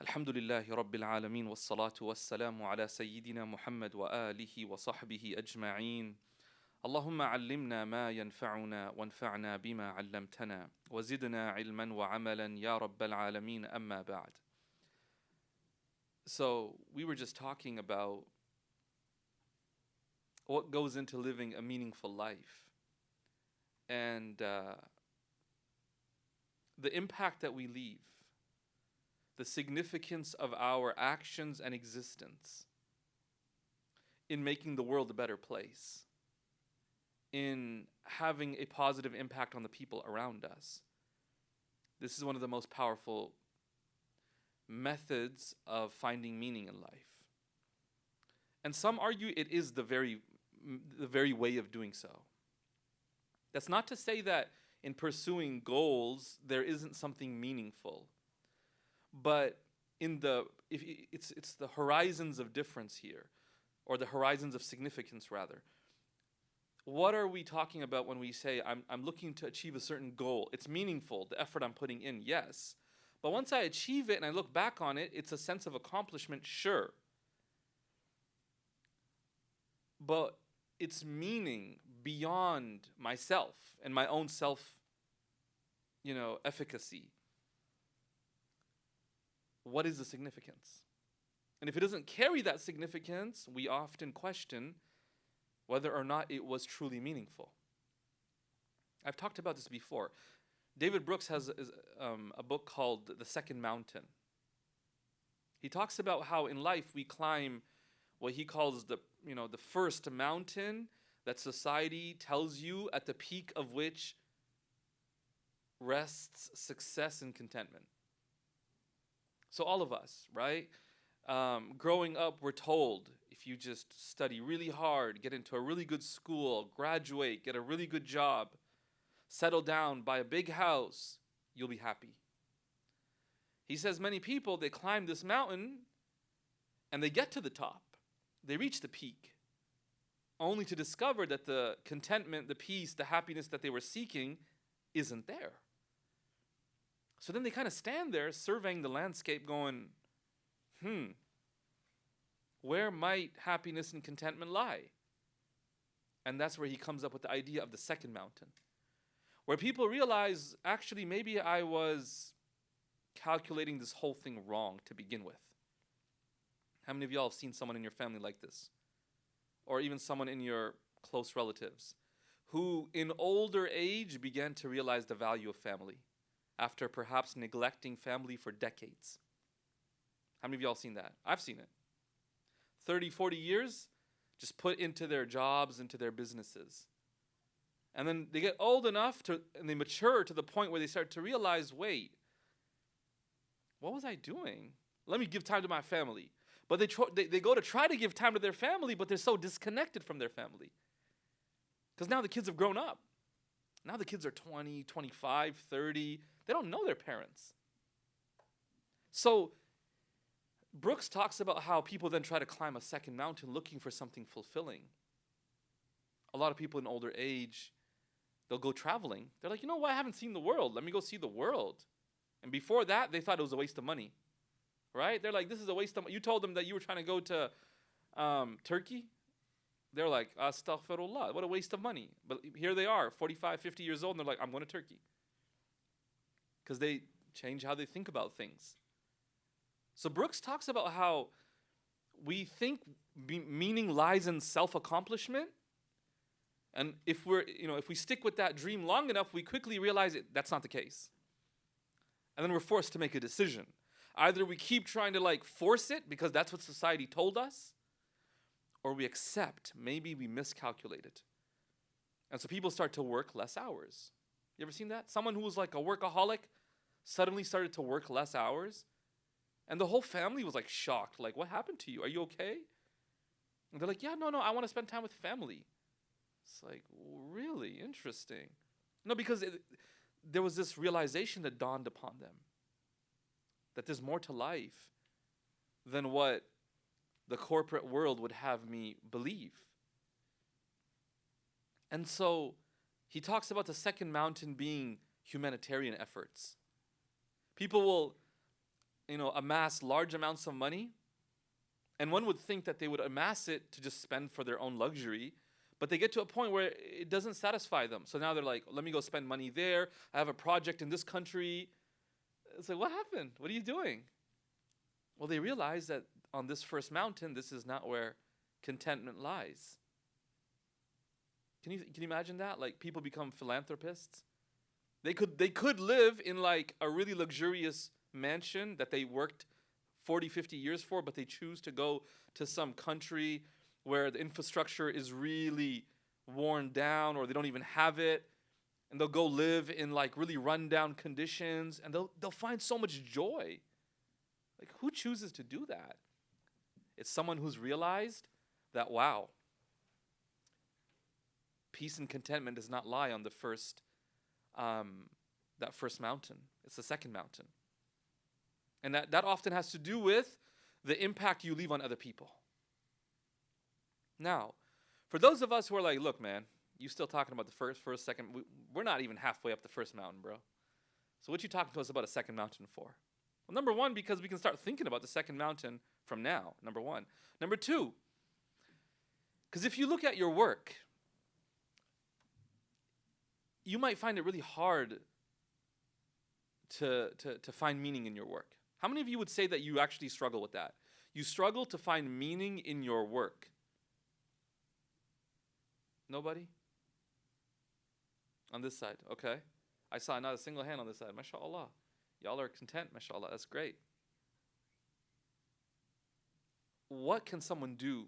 الحمد لله رب العالمين والصلاة والسلام على سيدنا محمد وآله وصحبه أجمعين. اللهم علمنا ما ينفعنا وانفعنا بما علمتنا وزدنا علما وعملا يا رب العالمين أما بعد. So we were just talking about what goes into living a meaningful life and the impact that we leave, the significance of our actions and existence in making the world a better place, in having a positive impact on the people around us. This is one of the most powerful methods of finding meaning in life. And some argue it is the very way of doing so. That's not to say that in pursuing goals there isn't something meaningful. But it's the horizons of difference here, or the horizons of significance rather. What are we talking about when we say I'm looking to achieve a certain goal? It's meaningful, the effort I'm putting in, yes. But once I achieve it and I look back on it, it's a sense of accomplishment, sure. But it's meaning beyond myself and my own efficacy. What is the significance? And if it doesn't carry that significance, we often question whether or not it was truly meaningful. I've talked about this before. David Brooks has a book called The Second Mountain. He talks about how in life we climb what he calls the first mountain that society tells you at the peak of which rests success and contentment. So all of us, right? Growing up, we're told if you just study really hard, get into a really good school, graduate, get a really good job, settle down, buy a big house, you'll be happy. He says many people, they climb this mountain and they get to the top. They reach the peak, only to discover that the contentment, the peace, the happiness that they were seeking isn't there. So then they kind of stand there surveying the landscape going, where might happiness and contentment lie? And that's where he comes up with the idea of the second mountain, where people realize, actually, maybe I was calculating this whole thing wrong to begin with. How many of y'all have seen someone in your family like this? Or even someone in your close relatives who in older age began to realize the value of family after perhaps neglecting family for decades? How many of y'all seen that? I've seen it. 30, 40 years just put into their jobs, into their businesses. And then they get old enough and they mature to the point where they start to realize, wait, what was I doing? Let me give time to my family. But they go to try to give time to their family, but they're so disconnected from their family. Because now the kids have grown up. Now the kids are 20, 25, 30. They don't know their parents. So Brooks talks about how people then try to climb a second mountain looking for something fulfilling. A lot of people in older age, they'll go traveling. They're like, you know what? I haven't seen the world. Let me go see the world. And before that, they thought it was a waste of money. Right? They're like, this is a waste of money. You told them that you were trying to go to Turkey. They're like, astaghfirullah, what a waste of money. But here they are, 45, 50 years old, and they're like, I'm going to Turkey. Because they change how they think about things. So Brooks talks about how we think meaning lies in self-accomplishment. And if we stick with that dream long enough, we quickly realize that's not the case. And then we're forced to make a decision. Either we keep trying to force it because that's what society told us, or we accept maybe we miscalculated. And so people start to work less hours. You ever seen that? Someone who was like a workaholic suddenly started to work less hours. And the whole family was shocked. Like, what happened to you? Are you okay? And they're like, yeah, no, I want to spend time with family. It's like, really interesting. No, because there was this realization that dawned upon them. That there's more to life than what the corporate world would have me believe. And so he talks about the second mountain being humanitarian efforts. People will amass large amounts of money. And one would think that they would amass it to just spend for their own luxury, but they get to a point where it doesn't satisfy them. So now they're like, let me go spend money there. I have a project in this country. It's like, what happened? What are you doing? Well, they realize that on this first mountain, this is not where contentment lies. Can you imagine that? Like, people become philanthropists. They could live in like a really luxurious mansion that they worked 40, 50 years for, but they choose to go to some country where the infrastructure is really worn down or they don't even have it, and they'll go live in like really rundown conditions, and they'll find so much joy. Like, who chooses to do that? It's someone who's realized that, wow, peace and contentment does not lie on the first that first mountain. It's the second mountain. And that often has to do with the impact you leave on other people. Now, for those of us who are like, look, man, you still talking about the first, second, we're not even halfway up the first mountain, bro. So what you talking to us about a second mountain for? Well, number one, because we can start thinking about the second mountain from now, number one. Number two, because if you look at your work, you might find it really hard to find meaning in your work. How many of you would say that you actually struggle with that? You struggle to find meaning in your work. Nobody? On this side, okay. I saw not a single hand on this side. MashaAllah. Y'all are content, mashallah. That's great. What can someone do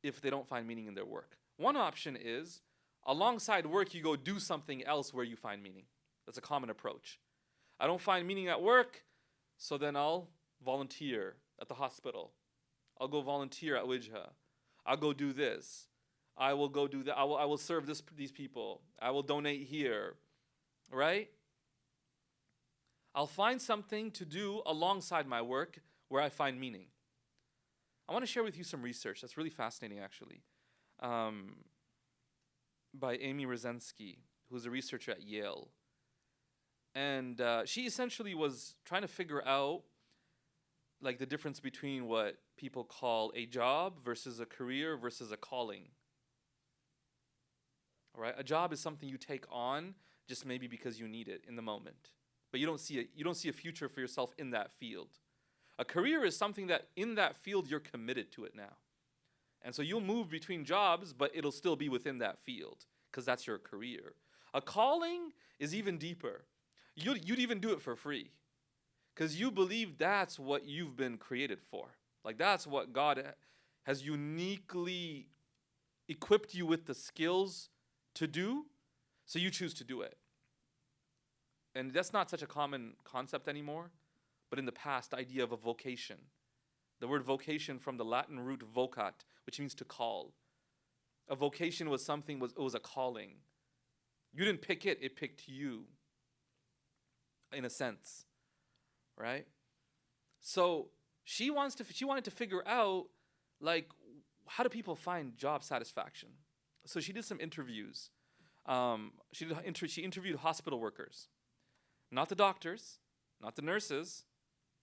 if they don't find meaning in their work? One option is, alongside work, you go do something else where you find meaning. That's a common approach. I don't find meaning at work, so then I'll volunteer at the hospital. I'll go volunteer at Wijhah. I'll go do this. I will go do that. I will serve these people. I will donate here, right? I'll find something to do alongside my work where I find meaning. I want to share with you some research that's really fascinating, actually, by Amy Rosensky, who's a researcher at Yale. And she essentially was trying to figure out like the difference between what people call a job versus a career versus a calling. All right? A job is something you take on just maybe because you need it in the moment. But you don't see a future for yourself in that field. A career is something that in that field you're committed to it now. And so you'll move between jobs, but it'll still be within that field because that's your career. A calling is even deeper. You'd even do it for free because you believe that's what you've been created for. Like, that's what God has uniquely equipped you with the skills to do, so you choose to do it. And that's not such a common concept anymore, but in the past, the idea of a vocation. The word vocation from the Latin root vocat, which means to call. A vocation was it was a calling. You didn't pick it, it picked you, in a sense, right? So she wanted to figure out, like, how do people find job satisfaction? So she did some interviews. She interviewed hospital workers, not the doctors, not the nurses,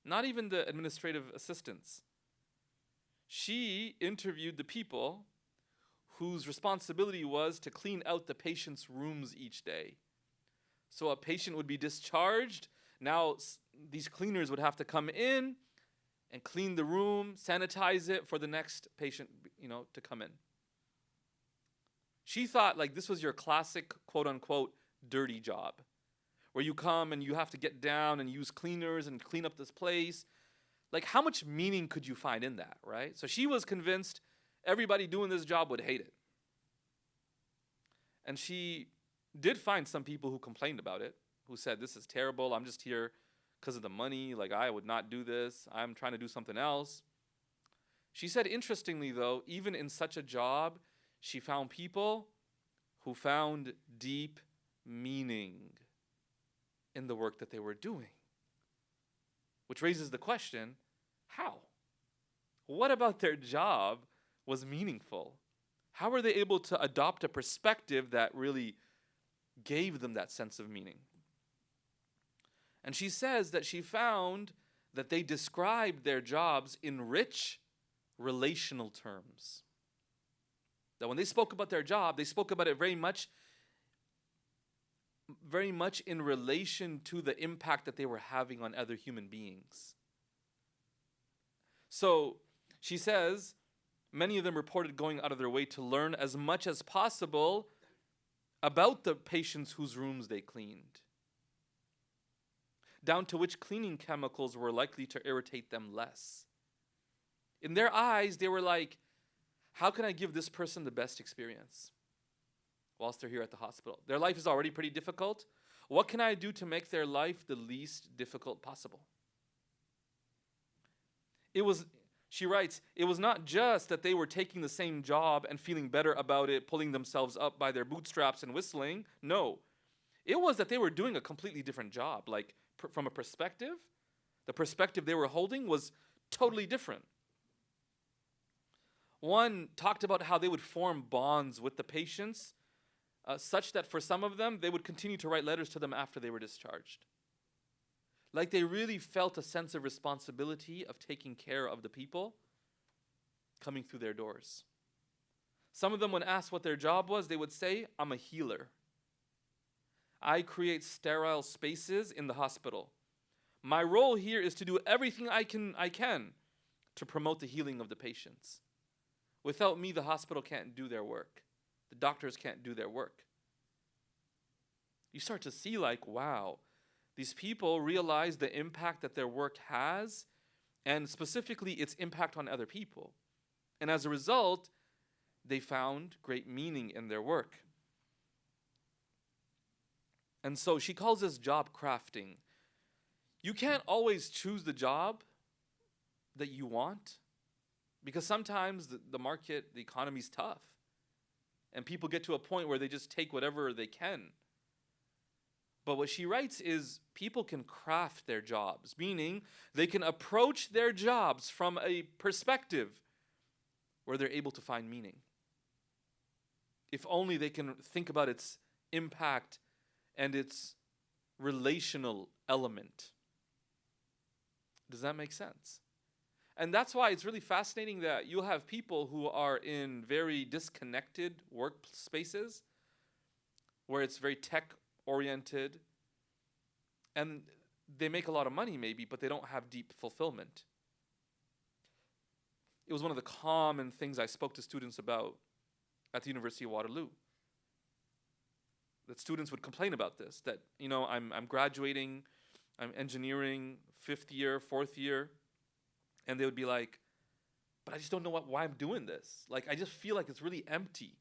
not even the administrative assistants. She interviewed the people whose responsibility was to clean out the patient's rooms each day. So a patient would be discharged. Now these cleaners would have to come in and clean the room, sanitize it for the next patient, to come in. She thought like this was your classic quote unquote dirty job, where you come and you have to get down and use cleaners and clean up this place. Like, how much meaning could you find in that, right? So she was convinced everybody doing this job would hate it. And she did find some people who complained about it, who said, this is terrible, I'm just here because of the money, like I would not do this, I'm trying to do something else. She said, interestingly though, even in such a job, she found people who found deep meaning in the work that they were doing. Which raises the question, how? What about their job was meaningful? How were they able to adopt a perspective that really gave them that sense of meaning? And she says that she found that they described their jobs in rich relational terms. That when they spoke about their job, they spoke about it very much in relation to the impact that they were having on other human beings. So she says many of them reported going out of their way to learn as much as possible about the patients whose rooms they cleaned, down to which cleaning chemicals were likely to irritate them less. In their eyes, they were like, how can I give this person the best experience whilst they're here at the hospital? Their life is already pretty difficult. What can I do to make their life the least difficult possible? She writes, it was not just that they were taking the same job and feeling better about it, pulling themselves up by their bootstraps and whistling. No, it was that they were doing a completely different job. Like from a perspective, the perspective they were holding was totally different. One talked about how they would form bonds with the patients, such that for some of them, they would continue to write letters to them after they were discharged. Like they really felt a sense of responsibility of taking care of the people coming through their doors. Some of them, when asked what their job was, they would say, I'm a healer. I create sterile spaces in the hospital. My role here is to do everything I can to promote the healing of the patients. Without me, the hospital can't do their work. The doctors can't do their work. You start to see like, wow, these people realize the impact that their work has, and specifically its impact on other people. And as a result, they found great meaning in their work. And so she calls this job crafting. You can't always choose the job that you want, because sometimes the market, the economy's tough. And people get to a point where they just take whatever they can. But what she writes is people can craft their jobs, meaning they can approach their jobs from a perspective where they're able to find meaning. If only they can think about its impact and its relational element. Does that make sense? And that's why it's really fascinating that you'll have people who are in very disconnected workspaces where it's very tech-oriented and they make a lot of money maybe, but they don't have deep fulfillment. It was one of the common things I spoke to students about at the University of Waterloo. That students would complain about this, that, I'm graduating, I'm engineering, 5th year, 4th year, and they would be like, but I just don't know why I'm doing this. Like, I just feel like it's really empty.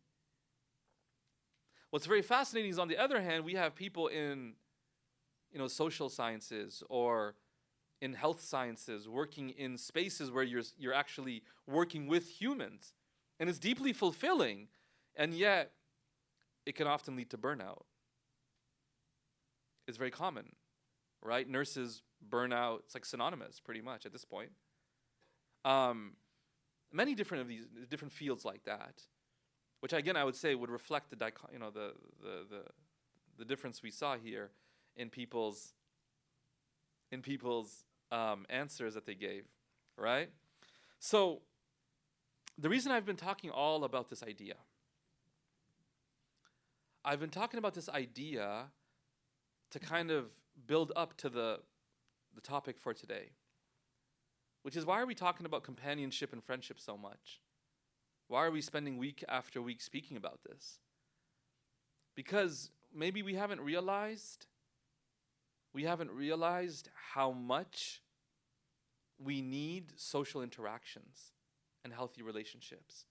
What's very fascinating is, on the other hand, we have people in, social sciences or in health sciences working in spaces where you're actually working with humans. And it's deeply fulfilling, and yet it can often lead to burnout. It's very common, right? Nurses burn out. It's like synonymous pretty much at this point. Many different of these different fields like that, which again I would say would reflect the difference we saw here in people's answers that they gave, right? So the reason I've been talking all about this idea, I've been talking about this idea to kind of build up to the topic for today. Which is, why are we talking about companionship and friendship so much? Why are we spending week after week speaking about this? Because maybe we haven't realized how much we need social interactions and healthy relationships.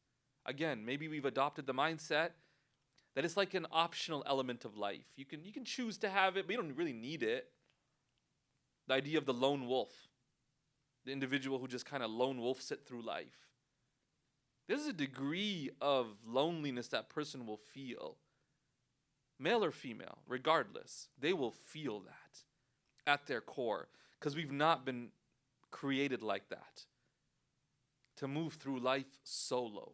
Again, maybe we've adopted the mindset that it's like an optional element of life. You can choose to have it, but you don't really need it. The idea of the lone wolf. The individual who just kind of lone wolfs it through life. There's a degree of loneliness that person will feel. Male or female, regardless, they will feel that at their core, because we've not been created like that, to move through life solo.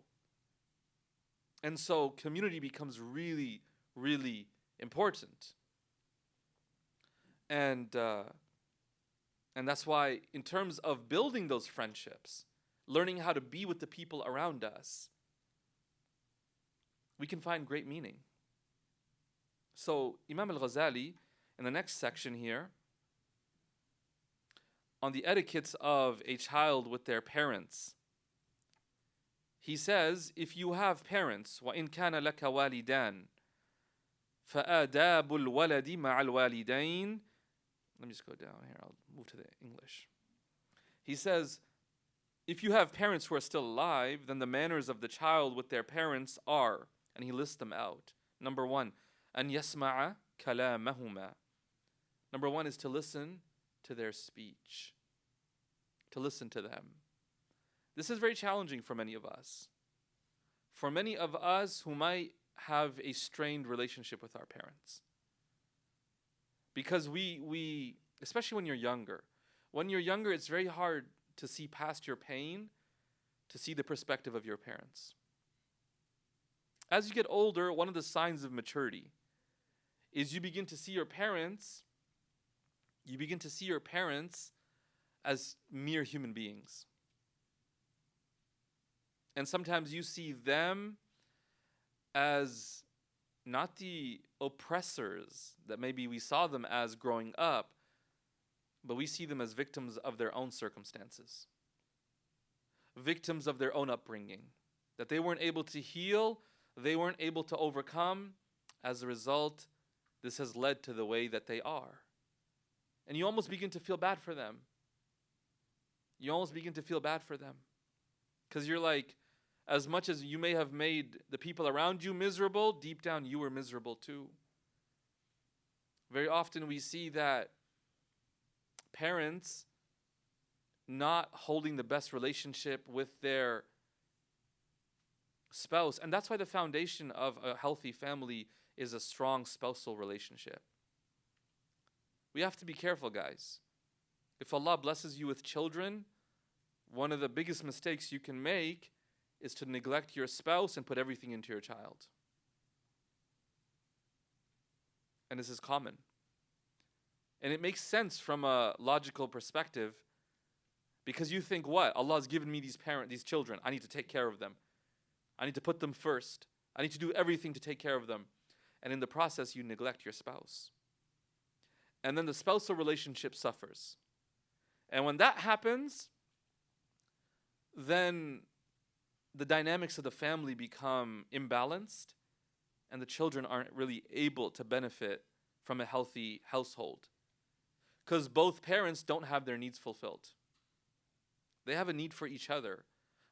And so community becomes really, really important. And And that's why, in terms of building those friendships, learning how to be with the people around us, we can find great meaning. So, Imam al-Ghazali, in the next section here, on the etiquettes of a child with their parents, he says, if you have parents, وَإِن كَانَ لَكَ وَالِدَانِ فَآدَابُ الْوَلَدِ مَعَ الْوَالِدَيْنِ. Let me just go down here. I'll move to the English. He says, if you have parents who are still alive, then the manners of the child with their parents are, and he lists them out. Number one, أن يسمع كلامهما. Number one is to listen to their speech, to listen to them. This is very challenging for many of us. For many of us who might have a strained relationship with our parents. Because we especially when you're younger, it's very hard to see past your pain, to see the perspective of your parents. As you get older, one of the signs of maturity is you begin to see your parents as mere human beings. And sometimes you see them as not the oppressors that maybe we saw them as growing up, but we see them as victims of their own circumstances, victims of their own upbringing, that they weren't able to heal, they weren't able to overcome. As a result, this has led to the way that they are. And you almost begin to feel bad for them. Because you're like, as much as you may have made the people around you miserable, deep down you were miserable too. Very often we see that parents not holding the best relationship with their spouse. And that's why the foundation of a healthy family is a strong spousal relationship. We have to be careful, guys. If Allah blesses you with children, one of the biggest mistakes you can make is to neglect your spouse and put everything into your child. And this is common. And it makes sense from a logical perspective, because you think, what? Allah has given me these children. I need to take care of them. I need to put them first. I need to do everything to take care of them. And in the process, you neglect your spouse. And then the spousal relationship suffers. And when that happens, then the dynamics of the family become imbalanced, and the children aren't really able to benefit from a healthy household. Because both parents don't have their needs fulfilled. They have a need for each other,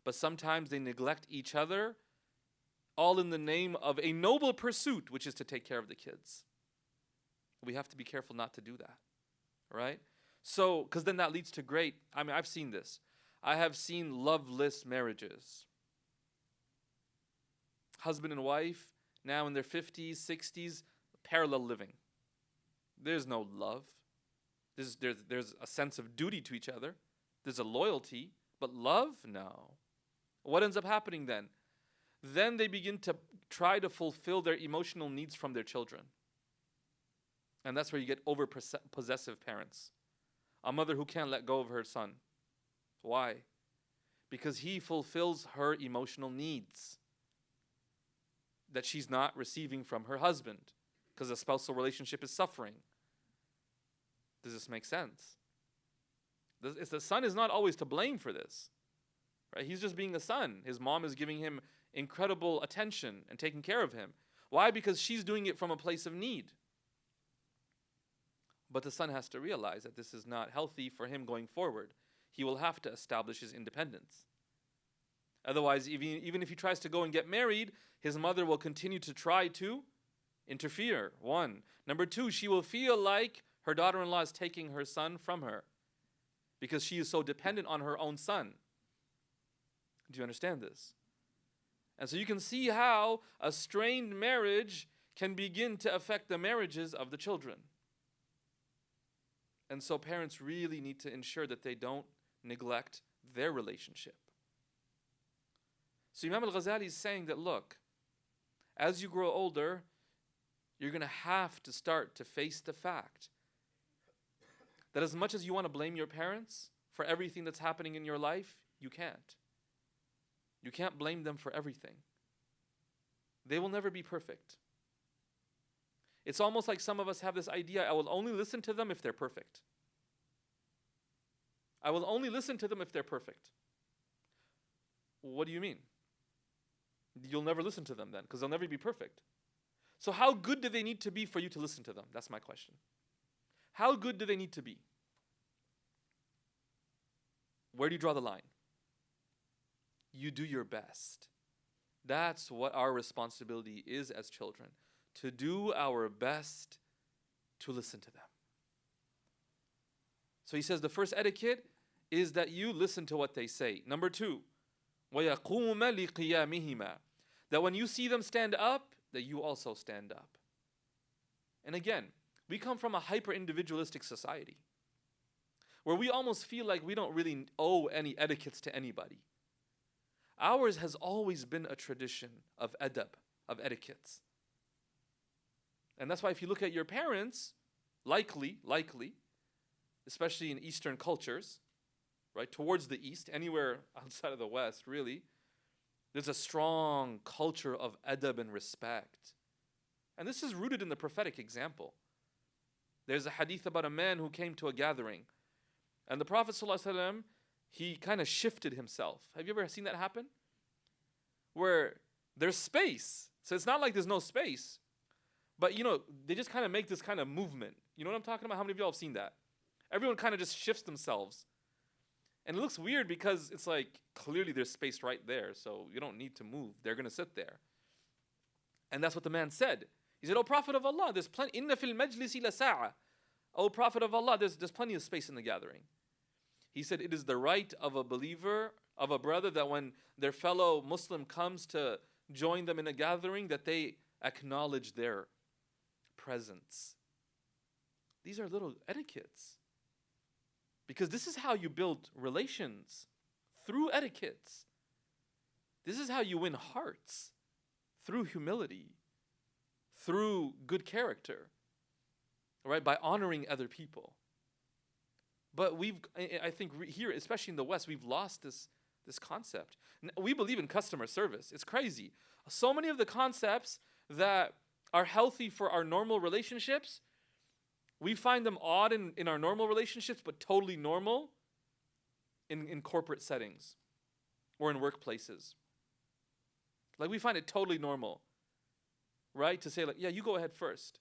but sometimes they neglect each other, all in the name of a noble pursuit, which is to take care of the kids. We have to be careful not to do that, right? So, because then that leads to I've seen this. I have seen loveless marriages. Husband and wife, now in their 50s, 60s, parallel living. There's no love. There's a sense of duty to each other. There's a loyalty, but love? No. What ends up happening then? Then they begin to try to fulfill their emotional needs from their children. And that's where you get over-possessive parents. A mother who can't let go of her son. Why? Because he fulfills her emotional needs that she's not receiving from her husband, because the spousal relationship is suffering. Does this make sense? The son is not always to blame for this, right? He's just being a son. His mom is giving him incredible attention and taking care of him. Why? Because she's doing it from a place of need. But the son has to realize that this is not healthy for him going forward. He will have to establish his independence. Otherwise, even if he tries to go and get married, his mother will continue to try to interfere. One. Number two, she will feel like her daughter-in-law is taking her son from her because she is so dependent on her own son. Do you understand this? And so you can see how a strained marriage can begin to affect the marriages of the children. And so parents really need to ensure that they don't neglect their relationship. So Imam al-Ghazali is saying that, look, as you grow older, you're going to have to start to face the fact that as much as you want to blame your parents for everything that's happening in your life, you can't. You can't blame them for everything. They will never be perfect. It's almost like some of us have this idea, I will only listen to them if they're perfect. I will only listen to them if they're perfect. What do you mean? You'll never listen to them then, because they'll never be perfect. So how good do they need to be for you to listen to them? That's my question. How good do they need to be? Where do you draw the line? You do your best. That's what our responsibility is as children, to do our best to listen to them. So he says the first etiquette is that you listen to what they say. Number 2, وَيَقُومَ لِقِيَامِهِمَا, that when you see them stand up, that you also stand up. And again, we come from a hyper-individualistic society where we almost feel like we don't really owe any etiquettes to anybody. Ours has always been a tradition of adab, of etiquettes. And that's why if you look at your parents, likely, especially in Eastern cultures, right, towards the East, anywhere outside of the West, really, there's a strong culture of adab and respect. And this is rooted in the prophetic example. There's a hadith about a man who came to a gathering. And the Prophet ﷺ, he kind of shifted himself. Have you ever seen that happen? Where there's space. So it's not like there's no space. But, you know, they just kind of make this kind of movement. You know what I'm talking about? How many of y'all have seen that? Everyone kind of just shifts themselves. And it looks weird because it's like, clearly there's space right there. So you don't need to move. They're going to sit there. And that's what the man said. He said, "O Prophet of Allah, there's plenty. Inna fil majlisi la sa'a." O Prophet of Allah, there's plenty of space in the gathering. He said, it is the right of a believer, of a brother, that when their fellow Muslim comes to join them in a gathering, that they acknowledge their presence. These are little etiquettes. Because this is how you build relations, through etiquettes. This is how you win hearts, through humility, through good character, right? By honoring other people. But I think here, especially in the West, we've lost this concept. We believe in customer service. It's crazy. So many of the concepts that are healthy for our normal relationships, we find them odd in our normal relationships, but totally normal in corporate settings or in workplaces. Like, we find it totally normal, right? To say, like, yeah, you go ahead first.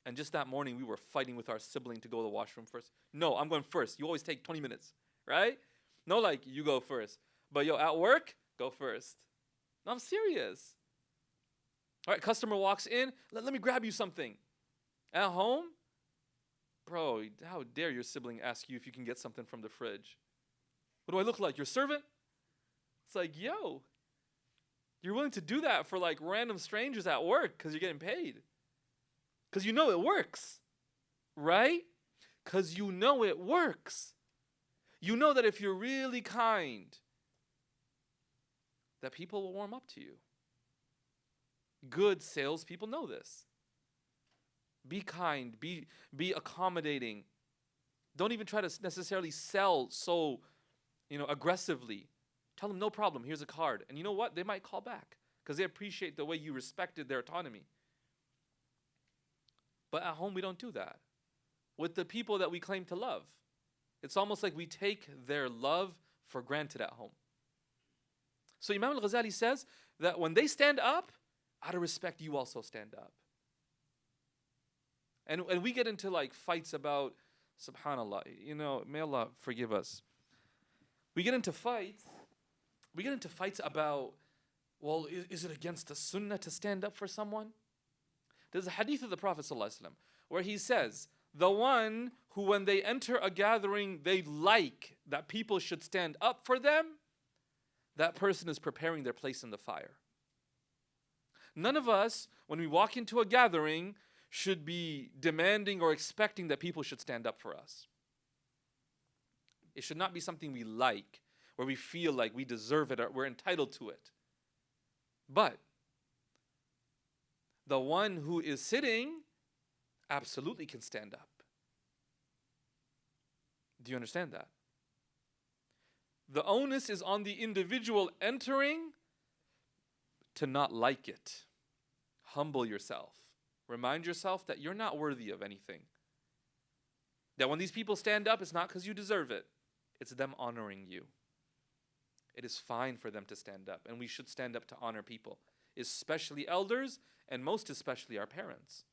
And just that morning, we were fighting with our sibling to go to the washroom first. No, I'm going first. You always take 20 minutes, right? No, like, you go first. But yo, at work, go first. No, I'm serious. All right, customer walks in. Let me grab you something. At home, bro, how dare your sibling ask you if you can get something from the fridge? What do I look like, your servant? It's like, yo, you're willing to do that for like random strangers at work because you're getting paid. Because you know it works, right? Because you know it works. You know that if you're really kind, that people will warm up to you. Good salespeople know this. Be kind, be accommodating. Don't even try to necessarily sell so, aggressively. Tell them, no problem, here's a card. And you know what? They might call back because they appreciate the way you respected their autonomy. But at home, we don't do that. With the people that we claim to love, it's almost like we take their love for granted at home. So Imam al-Ghazali says that when they stand up, out of respect, you also stand up. And we get into like fights about, subhanallah, may Allah forgive us. We get into fights about, well, is it against the sunnah to stand up for someone? There's a hadith of the Prophet ﷺ where he says, the one who when they enter a gathering, they like that people should stand up for them, that person is preparing their place in the fire. None of us, when we walk into a gathering, should be demanding or expecting that people should stand up for us. It should not be something we like, where we feel like we deserve it or we're entitled to it. But the one who is sitting absolutely can stand up. Do you understand that? The onus is on the individual entering to not like it. Humble yourself. Remind yourself that you're not worthy of anything. That when these people stand up, it's not because you deserve it. It's them honoring you. It is fine for them to stand up, and we should stand up to honor people, especially elders, and most especially our parents.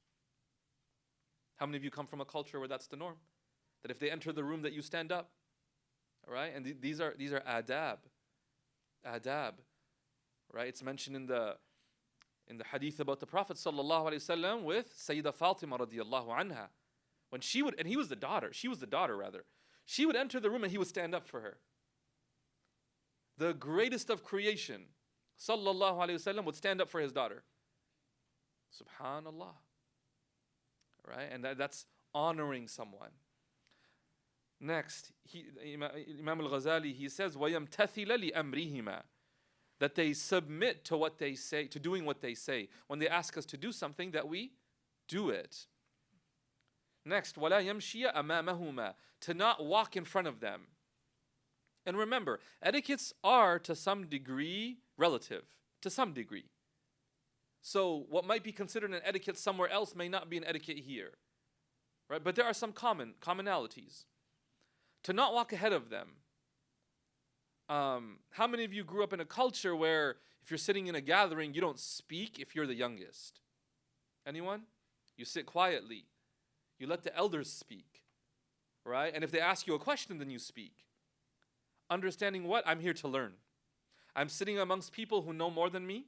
How many of you come from a culture where that's the norm? That if they enter the room that you stand up, all right? And these are adab. Adab. Right? It's mentioned in the hadith about the Prophet sallallahu alaihi wasallam with Sayyidah Fatima radiyallahu anha. When she would, and he was the daughter, she was the daughter rather. She would enter the room and he would stand up for her. The greatest of creation, sallallahu alaihi wasallam, would stand up for his daughter. Subhanallah. Right? And that's honoring someone. Next, Imam al-Ghazali, he says, وَيَمْتَثِلَ لِأَمْرِهِمَا, that they submit to what they say, to doing what they say. When they ask us to do something, that we do it. Next, وَلَا يَمْشِيَ أَمَامَهُمَا, to not walk in front of them. And remember, etiquettes are to some degree relative, to some degree. So what might be considered an etiquette somewhere else may not be an etiquette here. Right? But there are some commonalities. To not walk ahead of them. How many of you grew up in a culture where if you're sitting in a gathering, you don't speak if you're the youngest? Anyone? You sit quietly. You let the elders speak. Right? And if they ask you a question, then you speak. Understanding what? I'm here to learn. I'm sitting amongst people who know more than me.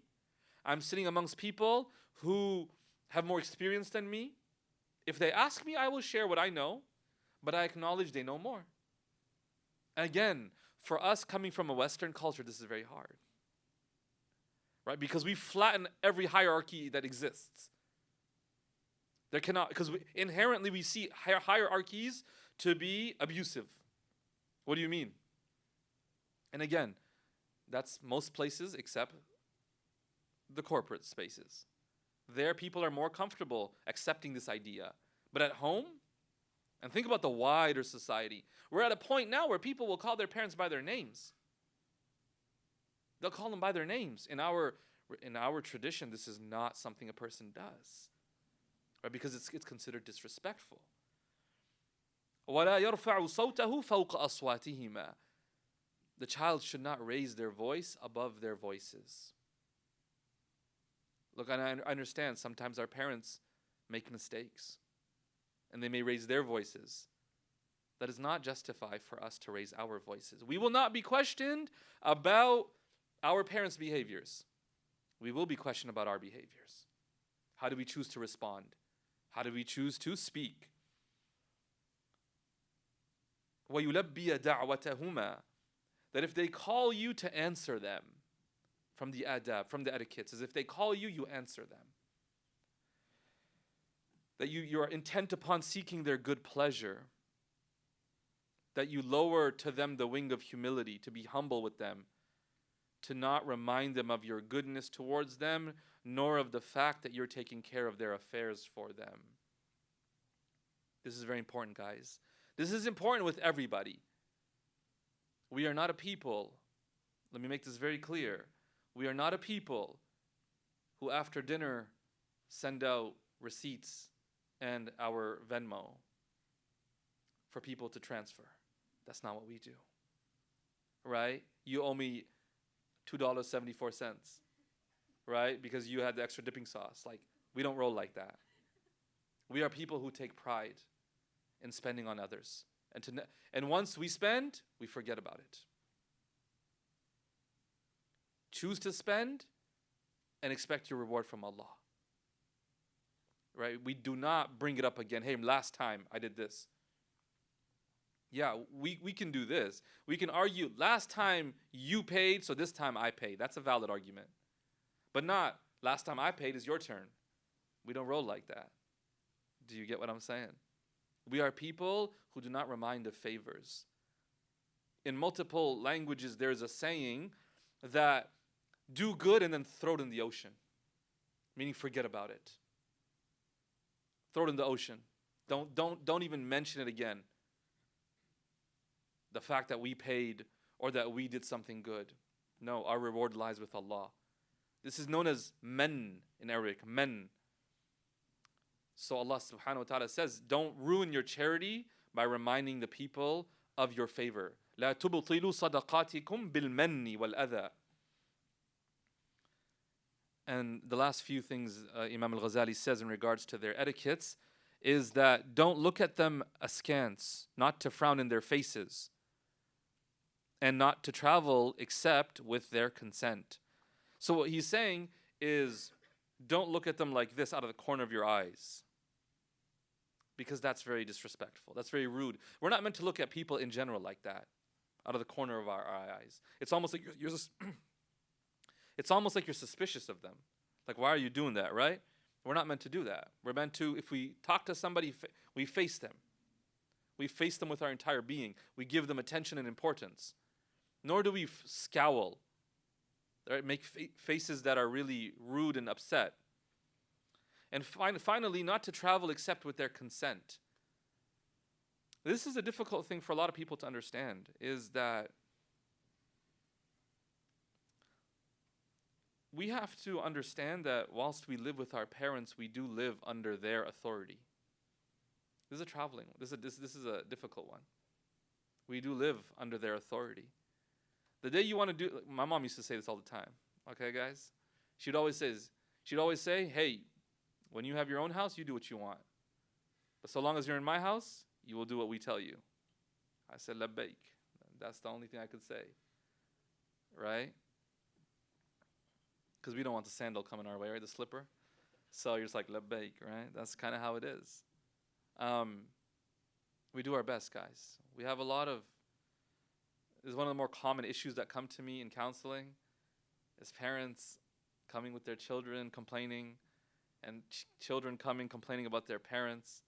I'm sitting amongst people who have more experience than me. If they ask me, I will share what I know, but I acknowledge they know more. And again, for us coming from a Western culture, this is very hard. Right? Because we flatten every hierarchy that exists. There cannot, because inherently we see hierarchies to be abusive. What do you mean? And again, that's most places except the corporate spaces. There, people are more comfortable accepting this idea. But at home, and think about the wider society, we're at a point now where people will call their parents by their names. They'll call them by their names. In our tradition, this is not something a person does, right? Because it's considered disrespectful. وَلَا يَرْفَعُ صَوْتَهُ فَوْقَ أَصْوَاتِهِمَا. The child should not raise their voice above their voices. Look, I understand sometimes our parents make mistakes and they may raise their voices. That does not justify for us to raise our voices. We will not be questioned about our parents' behaviors. We will be questioned about our behaviors. How do we choose to respond? How do we choose to speak? وَيُلَبِّيَ دَعْوَتَهُمَا, that if they call you to answer them, from the adab, from the etiquettes, is if they call you, you answer them. That you are intent upon seeking their good pleasure. That you lower to them the wing of humility, to be humble with them, to not remind them of your goodness towards them, nor of the fact that you're taking care of their affairs for them. This is very important, guys. This is important with everybody. We are not a people, let me make this very clear. We are not a people who after dinner send out receipts and our Venmo for people to transfer. That's not what we do. Right? You owe me $2.74, right? Because you had the extra dipping sauce. Like, we don't roll like that. We are people who take pride in spending on others. And once we spend, we forget about it. Choose to spend and expect your reward from Allah. Right? We do not bring it up again. Hey, last time I did this. Yeah, we can do this. We can argue, last time you paid, so this time I paid. That's a valid argument. But not, last time I paid is your turn. We don't roll like that. Do you get what I'm saying? We are people who do not remind of favors. In multiple languages, there's a saying that do good and then throw it in the ocean. Meaning forget about it. Throw it in the ocean. Don't even mention it again. the fact that we paid or that we did something good. No, our reward lies with Allah. This is known as men in Arabic, men. So Allah subhanahu wa ta'ala says, don't ruin your charity by reminding the people of your favor. لا تبطلوا صدقاتكم بالمن والأذى. And the last few things Imam al-Ghazali says in regards to their etiquettes is that don't look at them askance, not to frown in their faces, and not to travel except with their consent. So what he's saying is, don't look at them like this out of the corner of your eyes, because that's very disrespectful. That's very rude. We're not meant to look at people in general like that, out of the corner of our eyes. It's almost like it's almost like you're suspicious of them. Like, why are you doing that, right? We're not meant to do that. We're meant to, if we talk to somebody, we face them. We face them with our entire being. We give them attention and importance. Nor do we scowl, right? Make faces that are really rude and upset. And finally, not to travel except with their consent. This is a difficult thing for a lot of people to understand, is that we have to understand that whilst we live with our parents, we do live under their authority. This is a traveling one. This is a difficult one. We do live under their authority. The day you want to do, my mom used to say this all the time. Okay, guys? She'd always say, hey, when you have your own house, you do what you want. But so long as you're in my house, you will do what we tell you. I said, labbaik. That's the only thing I could say. Right? Because we don't want the sandal coming our way, right? The slipper. So you're just like, labbaik, right? That's kind of how it is. We do our best, guys. We have a lot of, this is one of the more common issues that come to me in counseling, is parents coming with their children complaining, and children coming complaining about their parents.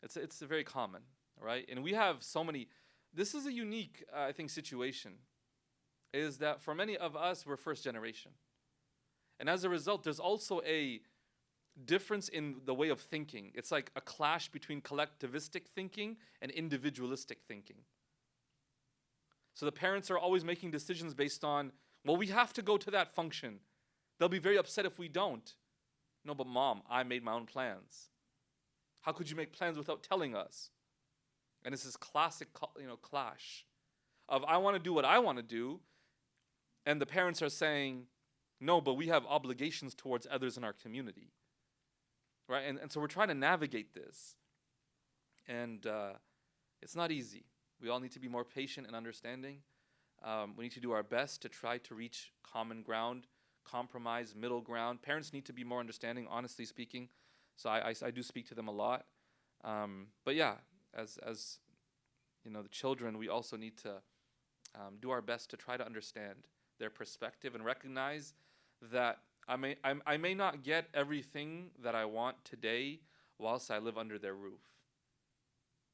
It's very common, right? And we have so many, this is a unique, I think, situation, is that for many of us, we're first generation. And as a result, there's also a difference in the way of thinking. It's like a clash between collectivistic thinking and individualistic thinking. So the parents are always making decisions based on, well, we have to go to that function. They'll be very upset if we don't. No, but mom, I made my own plans. How could you make plans without telling us? And it's this classic, clash of I want to do what I want to do, and the parents are saying, no, but we have obligations towards others in our community, right? And so we're trying to navigate this, and it's not easy. We all need to be more patient and understanding. We need to do our best to try to reach common ground, compromise, middle ground. Parents need to be more understanding, honestly speaking. So I do speak to them a lot. But yeah, as the children, we also need to do our best to try to understand their perspective and recognize that I may not get everything that I want today whilst I live under their roof.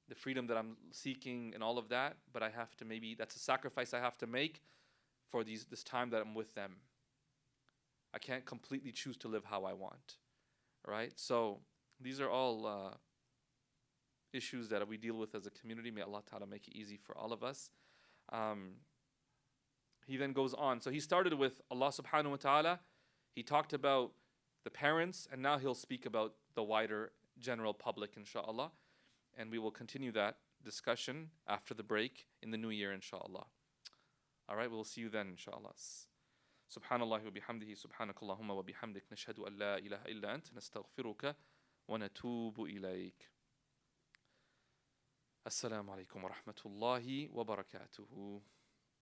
The freedom that I'm seeking and all of that, but I have to, maybe that's a sacrifice I have to make for this time that I'm with them. I can't completely choose to live how I want, right? So these are all issues that we deal with as a community. May Allah Ta'ala make it easy for all of us. He then goes on. So he started with Allah Subhanahu wa Ta'ala. He talked about the parents, and now he'll speak about the wider general public, inshallah. And we will continue that discussion after the break in the new year, inshallah. All right, we'll see you then, inshallah. Subhanallah wa bihamdihi, subhanakallahumma wa bihamdik, nashhadu an la ilaha illa ant, nastaghfiruka wa natubu ilayk. Assalamu alaikum wa rahmatullahi wa barakatuhu.